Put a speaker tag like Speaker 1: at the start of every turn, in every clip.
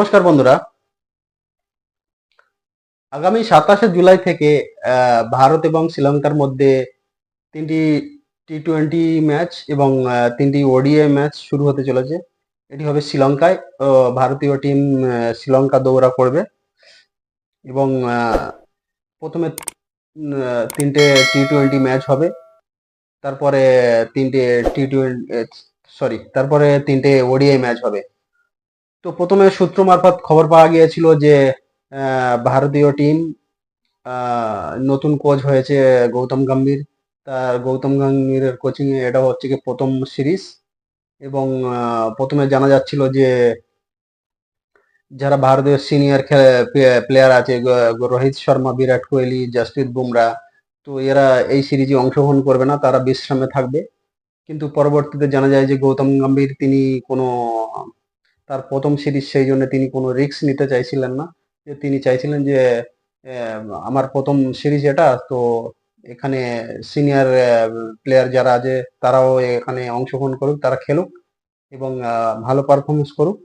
Speaker 1: নমস্কার বন্ধুরা। আগামী 27শে জুলাই থেকে ভারত এবং শ্রীলঙ্কার মধ্যে তিনটি টি-টোয়েন্টি ম্যাচ এবং তিনটি ওডিআই ম্যাচ শুরু হতে চলেছে। এটি হবে শ্রীলঙ্কায়। ভারতীয় টিম শ্রীলঙ্কা দৌড়া করবে এবং প্রথমে তিনটে টি-টোয়েন্টি ম্যাচ হবে। তারপরে তিনটে তারপরে তিনটে ওডিআই ম্যাচ হবে। তো প্রথমে সূত্র মারফত খবর পাওয়া গিয়েছিল যে ভারতীয় টিম নতুন কোচ হয়েছে গৌতম গম্ভীর। তার গৌতম গম্ভীরের কোচিং এ এটা হচ্ছে কি প্রথম সিরিজ এবং প্রথমে জানা যাচ্ছিল যে যারা ভারতীয় সিনিয়র প্লেয়ার আছে রোহিত শর্মা, বিরাট কোহলি, জসপ্রীত বুমরা, তো এরা এই সিরিজে অংশগ্রহণ করবে না, তারা বিশ্রামে থাকবে। কিন্তু পরবর্তীতে জানা যায় যে গৌতম গম্ভীর তিনি কোনো তার প্রথম সিরিজ, সেই জন্য তিনি কোনো রিস্ক নিতে চাইছিলেন না। যে তিনি চাইছিলেন যে আমার প্রথম সিরিজ এটা, তো এখানে সিনিয়র প্লেয়ার যারা আছে তারাও এখানে অংশগ্রহণ করুক, তারা খেলুক এবং ভালো পারফরমেন্স করুক।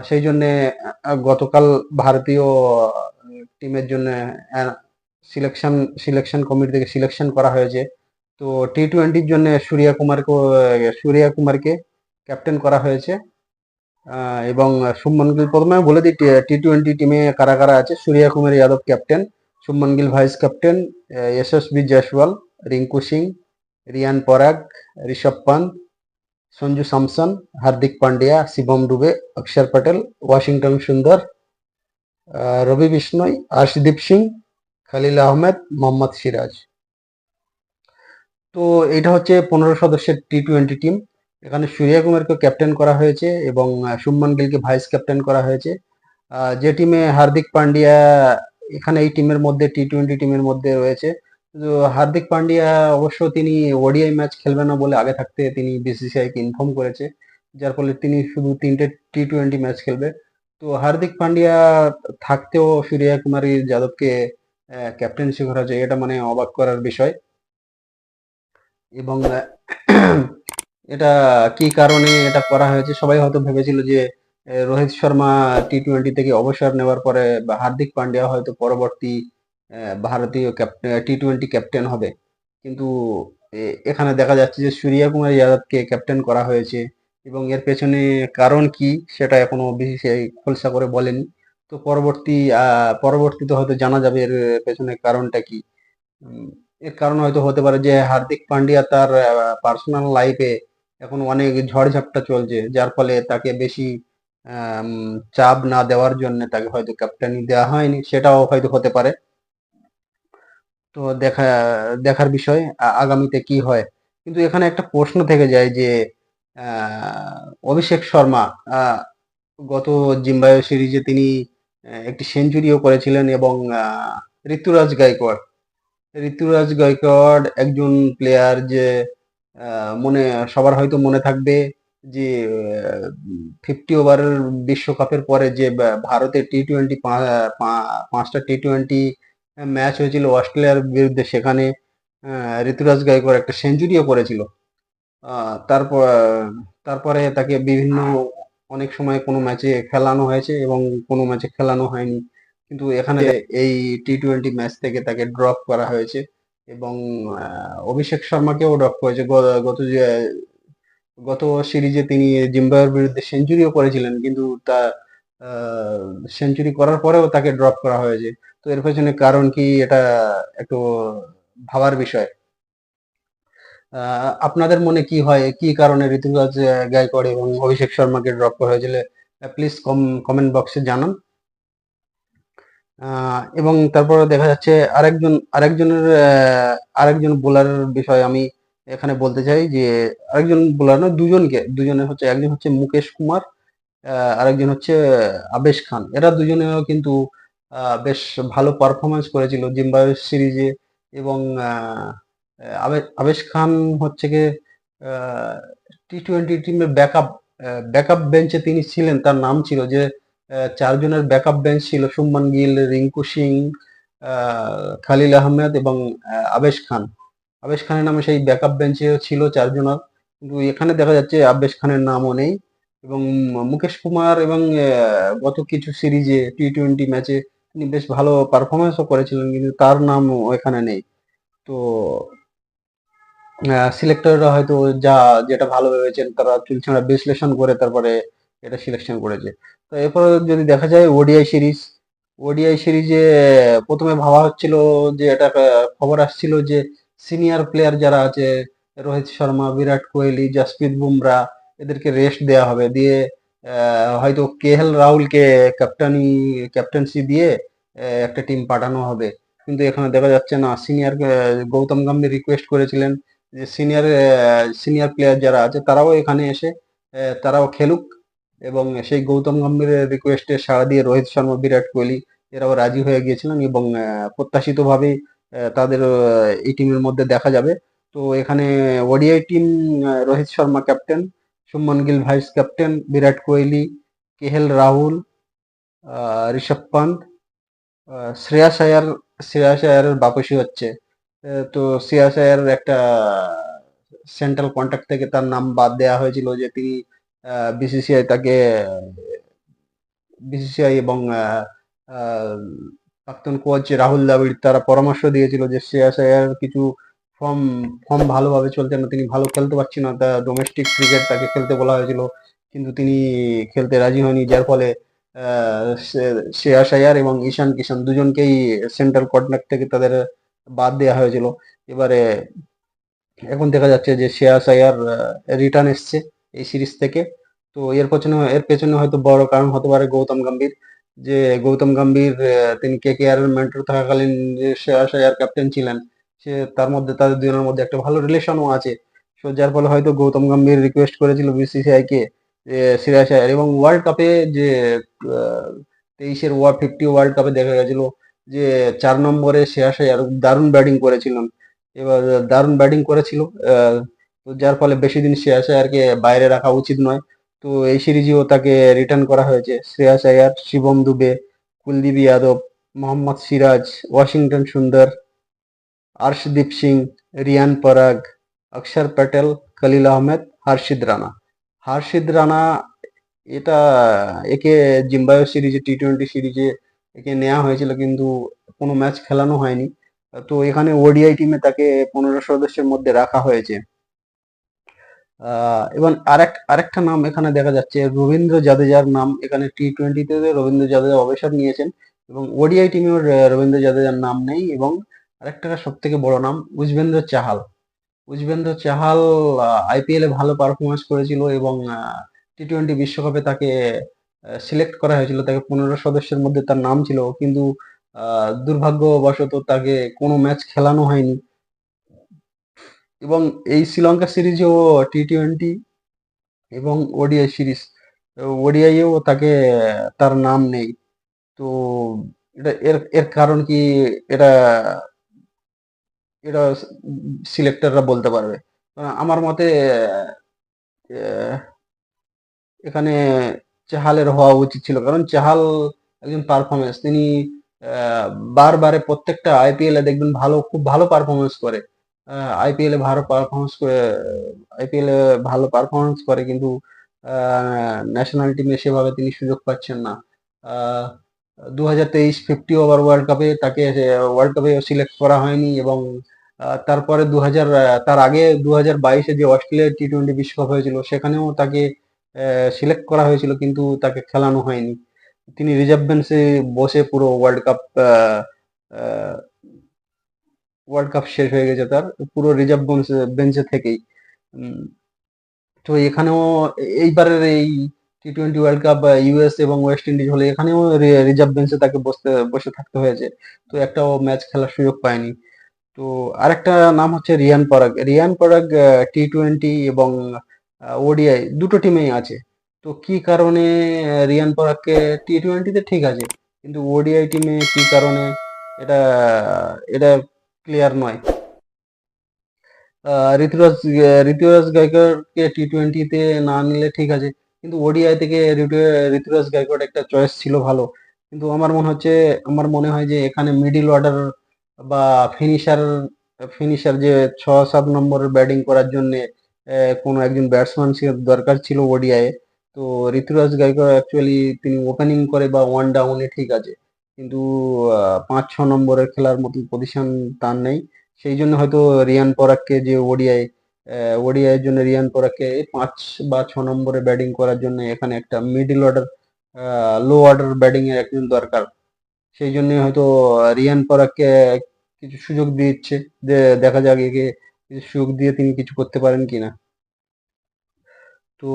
Speaker 1: সেই জন্যে গতকাল ভারতীয় টিমের জন্য সিলেকশন কমিটি থেকে সিলেকশন করা হয়েছে। তো টি-টোয়েন্টির জন্য সূর্যা কুমারকে ক্যাপ্টেন করা হয়েছে এবং শুভমান গিল। প্রথমে বলে দিই টি-টোয়েন্টি টিমে কারা কারা আছে। Surya Kumar Yadav captain, Shubman Gill vice captain, Yashasvi Jaiswal, Rinku Singh, Riyan Parag, Rishabh Pant, Sanju Samson, Hardik Pandya, Shivam Dube, Axar Patel, Washington सुंदर, रवि बिश्नोई, आर्शदीप सिंह, खलील अहमेद, मोहम्मद सिराज। তো এটা হচ্ছে 15 সদস্যের টি-টোয়েন্টি টিম। এখানে সূর্যা কুমারকে ক্যাপ্টেন করা হয়েছে এবং শুভমান গিলকে ভাইস ক্যাপ্টেন করা হয়েছে। যে টিমে হার্দিক পান্ডিয়া এখানে এই টিমের মধ্যে টি-টোয়েন্টি টিমের মধ্যে রয়েছে। তো হার্দিক পান্ডিয়া অবশ্য তিনি ওডিআই ম্যাচ খেলবে না বলে আগে থাকতে তিনি বিসিসিআই কে ইনফর্ম করেছে, যার ফলে তিনি শুধু তিনটে টি-টোয়েন্টি ম্যাচ খেলবে। তো হার্দিক পান্ডিয়া থাকতেও সূর্যা কুমার যাদবকে ক্যাপ্টেন্সি করা হয়েছে, এটা মানে অবাক করার বিষয়। এবং এটা কি কারণে এটা করা হয়েছে, সবাই হয়তো ভেবেছিল যে রোহিত শর্মা টি-টোয়েন্টি থেকে অবসর নেওয়ার পরে বা হার্দিক পান্ডিয়া হয়তো পরবর্তী ভারতীয় টি-টোয়েন্টি ক্যাপ্টেন হবে। কিন্তু এখানে দেখা যাচ্ছে যে সূর্যা কুমার যাদবকে ক্যাপ্টেন করা হয়েছে এবং এর পেছনে কারণ কি সেটা এখনো বিসিসিআই খোলসা করে বলেনি। তো পরবর্তীতে হয়তো জানা যাবে এর পেছনে কারণটা কি। এর কারণ হয়তো হতে পারে যে হার্দিক পান্ডিয়া তার পার্সোনাল লাইফে এখন অনেক ঝড়ঝাপটা চলছে, যার ফলে তাকে বেশি চাপ না দেওয়ার জন্য তাকে হয়তো ক্যাপ্টেনি দেওয়া হয়নি, সেটাও হয়তো হতে পারে। তো দেখার বিষয় আগামীতে কি হয়। কিন্তু এখানে একটা প্রশ্ন থেকে যায় যে অভিষেক শর্মা গত জিম্বাবুয়ে সিরিজে তিনি একটি সেঞ্চুরিও করেছিলেন এবং ঋতুরাজ গায়কোয়াড় একজন প্লেয়ার যে মনে সবার হয়তো মনে থাকবে যে 50 ওভারের বিশ্বকাপের পরে যে ভারতের টি-টোয়েন্টি 5টা টি-টোয়েন্টি ম্যাচ হয়েছিল অস্ট্রেলিয়ার বিরুদ্ধে, সেখানে ঋতুরাজ গায়কোয়াড় একটা সেঞ্চুরিও করেছিল। তারপরে তাকে বিভিন্ন অনেক সময় কোনো ম্যাচে খেলানো হয়েছে এবং কোনো ম্যাচে খেলানো হয়নি। কিন্তু এখানে এই টি-টোয়েন্টি ম্যাচ থেকে তাকে ড্রপ করা হয়েছে এবং অভিষেক শর্মাকেও ড্রপ করেছে। গত সিরিজে তিনি জিম্বাবুয়ের বিরুদ্ধে সেঞ্চুরিও করেছিলেন, কিন্তু তা সেঞ্চুরি করার পরেও তাকে ড্রপ করা হয়েছে। তো এর পেছনে কারণ কি, এটা একটু ভাবার বিষয়। আপনাদের মনে কি হয়, কি কারণে ঋতুরাজ গায়কোয়াড় এবং অভিষেক শর্মাকে ড্রপ করা হয়েছিল? প্লিজ কমেন্ট বক্সে জানান। এবং তারপরে দেখা যাচ্ছে আরেকজন বোলারের বিষয়ে আমি এখানে বলতে চাই যে আরেকজন বোলার নয়, দুজনে হচ্ছে, একজন হচ্ছে মুকেশ কুমার, আরেকজন হচ্ছে আবেশ খান। এরা দুজনেও কিন্তু বেশ ভালো পারফরমেন্স করেছিল জিম্বাবুয়ে সিরিজে এবং আবেশ খান হচ্ছে গিয়ে টি-টোয়েন্টি টিমের ব্যাকআপ বেঞ্চে তিনি ছিলেন। তার নাম ছিল যে 4 জনের ব্যাকআপ বেঞ্চ ছিল, শুভমান গিল, রিঙ্কু সিং, খালিল আহমেদ এবং আবেশ খান। আবেশ খানের নামে সেই ব্যাকআপ বেঞ্চে ছিল 4 জনের, কিন্তু এখানে দেখা যাচ্ছে আবেশ খানের নামও নেই এবং মুকেশ কুমার এবং গত কিছু সিরিজে টি-20 ম্যাচে তিনি বেশ ভালো পারফরমেন্সও করেছিলেন, কিন্তু তার নাম এখানে নেই। তো সিলেক্টররা হয়তো যেটা ভালো ভেবেছেন তারা চুলচেরা বিশ্লেষণ করে তারপরে এটা সিলেকশন করেছে। তো এরপর যদি দেখা যায় ওডিআই সিরিজে প্রথমে ভাবা হচ্ছিল যে এটা খবর আসছিল যে সিনিয়র প্লেয়ার যারা আছে রোহিত শর্মা, বিরাট কোহলি, জাসপ্রীত বুমরা এদেরকে রেস্ট দেওয়া হবে, দিয়ে হয়তো কেএল রাহুলকে ক্যাপ্টেন্সি দিয়ে একটা টিম পাঠানো হবে। কিন্তু এখানে দেখা যাচ্ছে না, গৌতম গম্ভীর রিকোয়েস্ট করেছিলেন যে সিনিয়র প্লেয়ার যারা আছে তারাও এখানে এসে তারাও খেলুক, এবং সেই গৌতম গম্ভীরের রিকোয়েস্টে সাড়া দিয়ে রোহিত শর্মা, বিরাট কোহলি এরাও রাজি হয়ে গিয়েছিলেন, এবং প্রত্যাশিতভাবেই তাদের এই টিমের মধ্যে দেখা যাবে। তো এখানে ODI team, Rohit Sharma captain, Shubman Gill vice captain, Virat Kohli, KL Rahul, Rishabh Pant, Shreyas Iyer Shreyas আয়ারের বাপসী হচ্ছে। তো শ্রেয়াস আয়ারের একটা সেন্ট্রাল কন্ট্রাক্ট থেকে তার নাম বাদ দেওয়া হয়েছিল, যে তিনি বিসিসিআই তাকে বিসিসিআই এবং আহ, প্রাক্তন কোচ রাহুল দ্রাবিড় তারা পরামর্শ দিয়েছিল যে শ্রেয়াস আয়ার কিছু ফর্ম ফর্ম ভালোভাবে চলছে না, তিনি ভালো খেলতে পারছেন না, তা ডোমেস্টিক ক্রিকেট তাকে খেলতে বলা হয়েছিল, কিন্তু তিনি খেলতে রাজি হয়নি, যার ফলে শ্রেয়াস আয়ার এবং ঈশান কিষান দুজনকেই সেন্ট্রাল কন্ট্রাক্ট থেকে তাদের বাদ দেওয়া হয়েছিল। এবারে এখন দেখা যাচ্ছে যে শ্রেয়াস আয়ার রিটার্ন এসছে এই সিরিজ থেকে। তো এর পেছনে হয়তো বড় কারণ হতে পারে গৌতম গম্ভীর, যে গৌতম গম্ভীর তিনি কেকেআর এর মেন্টর থাকাকালীন যে শ্রেয়াস আয়ার ক্যাপ্টেন ছিলেন, তার মধ্যে তাদের দুজনের মধ্যে একটা ভালো রিলেশনও আছে। সো যার ফলে হয়তো গৌতম গম্ভীর রিকোয়েস্ট করেছিল বিসিসিআই কে যে শ্রেয়াস আয়ার, এবং ওয়ার্ল্ড কাপে যে 23-এর ফিফটি ওয়ার্ল্ড কাপে দেখা গেছিল যে 4 নম্বরে শ্রেয়াস আয়ার দারুণ ব্যাটিং করেছিলেন। এবার দারুণ ব্যাটিং করেছিল, আহ, তো যার ফলে বেশি দিন শ্রেয়াস আয়ারকে বাইরে রাখা উচিত নয়। তো এই সিরিজেও তাকে রিটার্ন করা হয়েছে। শ্রেয়াস আয়ার, শিবম দুবে, কুলদীপ যাদব, মোহাম্মদ সিরাজ, ওয়াশিংটন সুন্দর, আর্শদীপ সিং, রিয়ান পরাগ, অক্ষর প্যাটেল, খলিল আহমেদ, হার্ষিদ রানা এটা একে জিম্বাবুয়ে সিরিজে টি-20 সিরিজে একে নেওয়া হয়েছিল, কিন্তু কোনো ম্যাচ খেলানো হয়নি। তো এখানে ওডিআই টিমে তাকে 15 সদস্যের মধ্যে রাখা হয়েছে। এবং আরেকটা নাম এখানে দেখা যাচ্ছে, রবীন্দ্র জাদেজার নাম এখানে টি-20তে রবীন্দ্র জাদেজা অবসর নিয়েছেন, এবং ওডিআই টিমেও রবীন্দ্র জাদেজার নাম নেই। এবং আরেকটা সব থেকে বড় নাম উজবেন্দ্র চাহাল আইপিএলে ভালো পারফরমেন্স করেছিল, এবং টি-20 বিশ্বকাপে তাকে সিলেক্ট করা হয়েছিল, তাকে 15 সদস্যের মধ্যে তার নাম ছিল, কিন্তু দুর্ভাগ্যবশত তাকে কোনো ম্যাচ খেলানো হয়নি। এবং এই শ্রীলঙ্কা সিরিজেও টি-20 এবং ওডিআইয়েও তাকে তার নাম নেই। তো এটা এর এর কারণ কি, এটা এটা সিলেক্টররা বলতে পারবে। আমার মতে আহ, এখানে চাহালের হওয়া উচিত ছিল, কারণ চাহাল একজন পারফরমেন্স, তিনি আহ, বারবারে প্রত্যেকটা আইপিএল এ দেখবেন খুব ভালো পারফরমেন্স করে, আইপিএল এ ভালো পারফরমেন্স করে আইপিএল এ ভালো পারফরমেন্স করে, কিন্তু ন্যাশনাল টিমে সেভাবে তিনি সুযোগ পাচ্ছেন না। 2023 50 ওভার ওয়ার্ল্ড কাপে সিলেক্ট করা হয়নি, এবং তারপরে তার আগে 2022-এ যে অস্ট্রেলিয়া টি-20 বিশ্বকাপ হয়েছিল সেখানেও তাকে সিলেক্ট করা হয়েছিল, কিন্তু তাকে খেলানো হয়নি। তিনি রিজার্ভ বেঞ্চে বসে পুরো ওয়ার্ল্ড কাপ শেষ হয়ে গেছে তার, পুরো রিজার্ভ বেঞ্চে থেকেই। উম, তো এখানেও এইবারের এই টি-20 ওয়ার্ল্ড কাপ ইউএস এবং ওয়েস্ট ইন্ডিজ হলে এখানেও রিজার্ভ বেঞ্চে তাকে বসে থাকতে হয়েছে। তো একটাও ম্যাচ খেলার সুযোগ পায়নি। তো আরেকটা নাম হচ্ছে রিয়ান পরাগ টি-20 এবং ওডিআই দুটো টিমেই আছে। তো কি কারণে রিয়ান পরাগকে টি-20-তে ঠিক আছে, কিন্তু ওডিআই টিমে কি কারণে, এটা এটা ক্লিয়ার নয়। ঋতুরাজ গায়কোয়াড়কে টি-20-তে না নিলে ঠিক আছে, কিন্তু ওডিআই থেকে ঋতুরাজ গায়কোয়াড় একটা চয়েস ছিল ভালো, কিন্তু আমার মনে হয় যে এখানে মিডিল অর্ডার বা ফিনিশার ফিনিশার যে 6-7 নম্বরের ব্যাটিং করার জন্য কোনো একজন ব্যাটসম্যান দরকার ছিল ওডিআই। তো ঋতুরাজ গায়কোয়াড় অ্যাকচুয়ালি তিনি ওপেনিং করে বা ওয়ান ডাউনে ঠিক আছে, কিন্তু 5-6 নম্বরের খেলার মতো পজিশন তার নেই। সেই জন্য হয়তো রিয়ান পরাগকে যে ওডিআই এর জন্য রিয়ান পরাগকে 5 বা 6 নম্বরে ব্যাটিং করার জন্য এখানে একটা মিডল অর্ডার, লো অর্ডার ব্যাটিং এর একজন দরকার। সেই জন্য হয়তো রিয়ান পরাগকে কিছু সুযোগ দিচ্ছে, যে দেখা যাক একে কিছু সুযোগ দিয়ে তিনি কিছু করতে পারেন কিনা। তো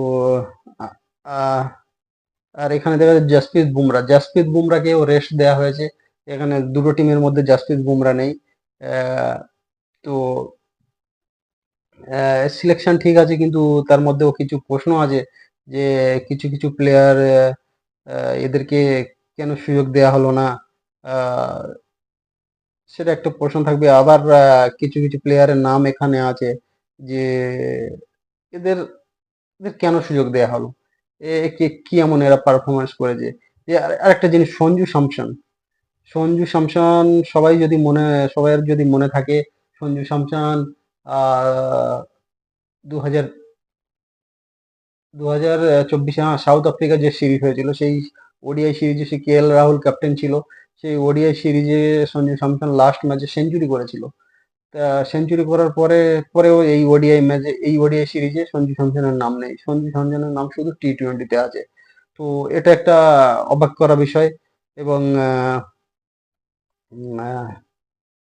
Speaker 1: আ- আহ, আর এখানে দেখা যাচ্ছে জাসপ্রীত বুমরাকেও রেস্ট দেওয়া হয়েছে। এখানে দুটো টিমের মধ্যে জাসপ্রীত বুমরা নেই। আহ, তো সিলেকশন ঠিক আছে, কিন্তু তার মধ্যেও কিছু প্রশ্ন আছে যে কিছু কিছু প্লেয়ার এদেরকে কেন সুযোগ দেওয়া হলো না, আহ, সেটা একটা প্রশ্ন থাকবে। আবার কিছু কিছু প্লেয়ারের নাম এখানে আছে যে এদের এদের কেন সুযোগ দেওয়া হলো, কি এমন এরা পারফরমেন্স করেছে। যে আরেকটা জিনিস, সঞ্জু স্যামসন সবাইয়ের যদি মনে থাকে, সঞ্জু স্যামসন আহ 2000 2024 সাউথ আফ্রিকা যে সিরিজ হয়েছিল, সেই ওডিআই সিরিজে সে কে এল রাহুল ক্যাপ্টেন ছিল। সেই ওডিআই সিরিজে সঞ্জু স্যামসন লাস্ট ম্যাচে সেঞ্চুরি করেছিল। তা সেঞ্চুরি করার পরেও এই ওডিআই সিরিজে সঞ্জু স্যামসনের নাম নেই, সঞ্জু স্যামসনের নাম শুধু টি-টোয়েন্টিতে আছে। তো এটা একটা অবাক করা বিষয়। এবং উম,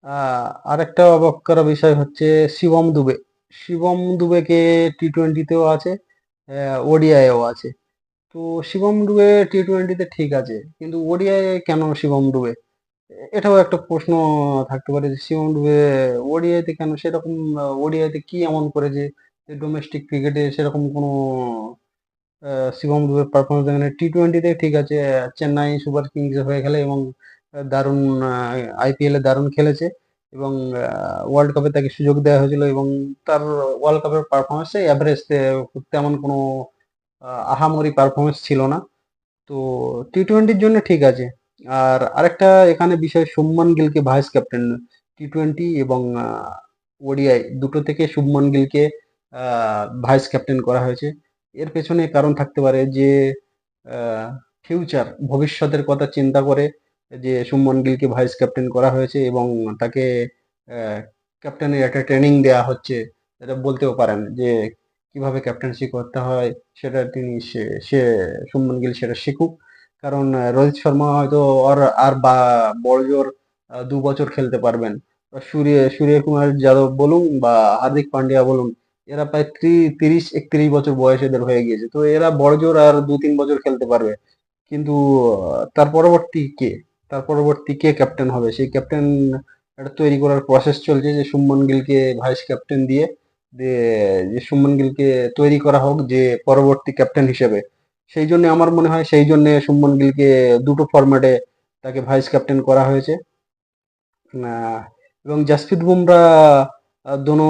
Speaker 1: আহ, আরেকটা অবাক করা বিষয় হচ্ছে শিবম দুবে। শিবম দুবেকে টি-টোয়েন্টিতেও আছে, ওডিআইও আছে। তো শিবম ডুবে টি-টোয়েন্টিতে ঠিক আছে, কিন্তু ওডিআই কেন শিবম ডুবে, এটাও একটা প্রশ্ন থাকতে পারে যে শিবম ডুবে ওডিআইতে কেন, সেরকম ওডিআইতে কি এমন করেছে যে ডোমেস্টিক ক্রিকেটে সেরকম কোনো শিবম দুবের পারফরমেন্স দেখেন। টি-টোয়েন্টিতে ঠিক আছে, চেন্নাই সুপার কিংস হয়ে খেলে এবং দারুণ আইপিএল এ দারুণ খেলেছে, এবং ওয়ার্ল্ড কাপে তাকে সুযোগ দেওয়া হয়েছিল, এবং তার ওয়ার্ল্ড কাপের পারফরমেন্সে অ্যাভারেজ, তেমন কোনো আহামরি পারফরমেন্স ছিল না। তো টি-টোয়েন্টির জন্য ঠিক আছে। আর আরেকটা এখানে বিষয়, শুভমান গিলকে ভাইস ক্যাপ্টেন, টি-টোয়েন্টি এবং ওডিআই দুটো থেকে শুভমান গিলকে ভাইস ক্যাপ্টেন করা হয়েছে। এর পেছনে কারণ থাকতে পারে যে ভবিষ্যতের কথা চিন্তা করে যে শুভমান গিলকে ভাইস ক্যাপ্টেন করা হয়েছে, এবং তাকে ক্যাপ্টেনের একটা ট্রেনিং দেওয়া হচ্ছে। এটা বলতেও পারেন যে কিভাবে ক্যাপ্টেন্সি করতে হয়, সেটা তিনি সে সে শুভমান গিল সেটা শিখুক। কারণ রোহিত শর্মা হয়তো ওর আর বা বড়জোর 2 বছর খেলতে পারবেন। সূর্যকুমার যাদব বলুন বা হার্দিক পান্ডিয়া বলুন, এরা প্রায় 30-31 বছর বয়স এদের হয়ে গিয়েছে। তো এরা বড়জোর আর 2-3 বছর খেলতে পারবে, কিন্তু তার পরবর্তী কে ক্যাপ্টেন হবে, সেই ক্যাপ্টেন একটা তৈরি করার প্রসেস চলছে, যে শুভমান গিলকে ভাইস ক্যাপ্টেন দিয়ে যে শুভমান গিলকে তৈরি করা হোক যে পরবর্তী ক্যাপ্টেন হিসেবে। সেই জন্য আমার মনে হয়, সেই জন্য শুভমান গিলকে দুটো ফরম্যাটে তাকে ভাইস ক্যাপ্টেন করা হয়েছে। আহ, এবং জাসপ্রীত বুমরা দোনো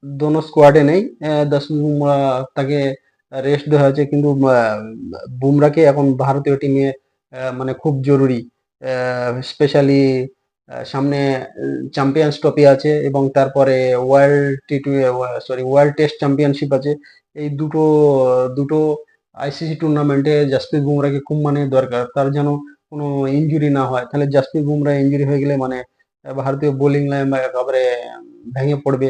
Speaker 1: দোনো স্কোয়াডে নেই। জাসপ্রীত বুমরা তাকে রেস্ট দেওয়া হয়েছে, কিন্তু বুমরাকে এখন ভারতীয় টিমে মানে খুব জরুরি। স্পেশালি সামনে চ্যাম্পিয়ন্স ট্রফি আছে, এবং তারপরে ওয়ার্ল্ড টেস্ট চ্যাম্পিয়নশিপ আছে। এই দুটো দুটো আইসিসি টুর্নামেন্টে জাসপ্রীত বুমরাকে খুব মানে দরকার, তার যেন কোনো ইনজুরি না হয়। তাহলে জাসপ্রীত বুমরা ইনজুরি হয়ে গেলে মানে ভারতীয় বোলিং লাইন একেবারে ভেঙে পড়বে।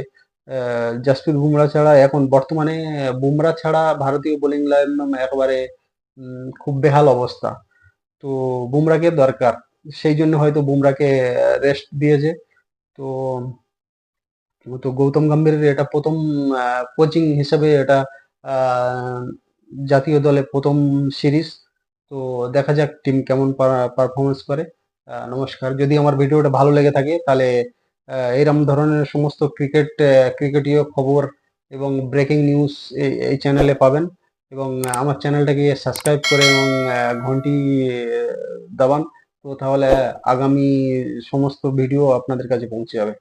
Speaker 1: জাসপ্রীত বুমরা ছাড়া এখন বর্তমানে বুমরা ছাড়া ভারতীয় বোলিং লাইন একেবারে খুব বেহাল অবস্থা। তো বুমরাকে দরকার, সেই জন্য হয়তো বুমরাকে রেস্ট দিয়েছে। তো তো গৌতম গম্ভীরের এটা প্রথম কোচিং হিসেবে, এটা আহ, জাতীয় দলে প্রথম সিরিজ। তো দেখা যাক টিম কেমন পারফরমেন্স করে। নমস্কার। যদি আমার ভিডিওটা ভালো লেগে থাকে তাহলে এরম ধরনের সমস্ত ক্রিকেটীয় খবর এবং ব্রেকিং নিউজ এই চ্যানেলে পাবেন। এবং আমার চ্যানেলটাকে সাবস্ক্রাইব করে এবং ঘন্টি দাবান। তো তাহলে আগামী সমস্ত ভিডিও আপনাদের কাছে পৌঁছে যাবে।